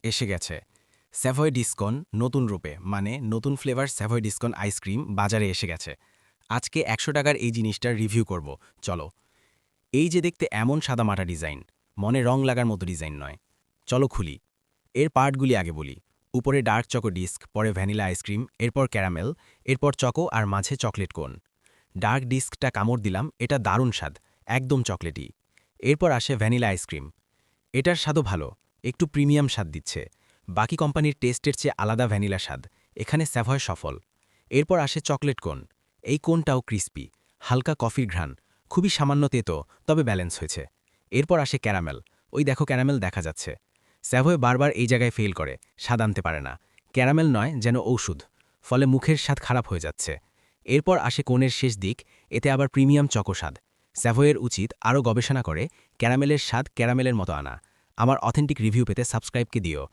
এসে গেছে স্যাভয় ডিসকন নতুন রূপে, মানে নতুন ফ্লেভার স্যাভয় ডিসকন আইসক্রিম বাজারে এসে গেছে। আজকে ১০০ টাকার এই জিনিসটার রিভিউ করব। চলো। এই যে দেখতে এমন সাদামাটা ডিজাইন, মনে রং লাগার মতো ডিজাইন নয়। চলো খুলি। এর পার্টগুলি আগে বলি। উপরে ডার্ক চকো ডিস্ক, পরে ভ্যানিলা আইসক্রিম, এরপর ক্যারামেল, এরপর চকো আর মাঝে চকলেট কোন। ডার্ক ডিস্কটা কামড় দিলাম, এটা দারুণ স্বাদ, একদম চকলেটি। এরপর আসে ভ্যানিলা আইসক্রিম। এটার স্বাদও ভালো, একটু প্রিমিয়াম স্বাদ দিচ্ছে। বাকি কোম্পানির টেস্টের চেয়ে আলাদা ভ্যানিলা স্বাদ, এখানে স্যাভয় সফল। এরপর আসে চকলেট কোন। এই কোনটাও ক্রিস্পি, হালকা কফির ঘ্রাণ, খুবই সামান্য তেতো, তবে ব্যালেন্স হয়েছে। এরপর আসে ক্যারামেল। ওই দেখো ক্যারামেল দেখা যাচ্ছে। স্যাভয় বারবার এই জায়গায় ফেল করে, স্বাদ আনতে পারে না। ক্যারামেল নয়, যেন ঔষধ, ফলে মুখের স্বাদ খারাপ হয়ে যাচ্ছে। এরপর আসে কোনের শেষ দিক, এতে আবার প্রিমিয়াম চকো স্বাদ। স্যাভয়ের উচিত আরও গবেষণা করে ক্যারামেলের স্বাদ ক্যারামেলের মতো আনা। আমার অথেন্টিক রিভিউ পেতে সাবস্ক্রাইবকে দিও।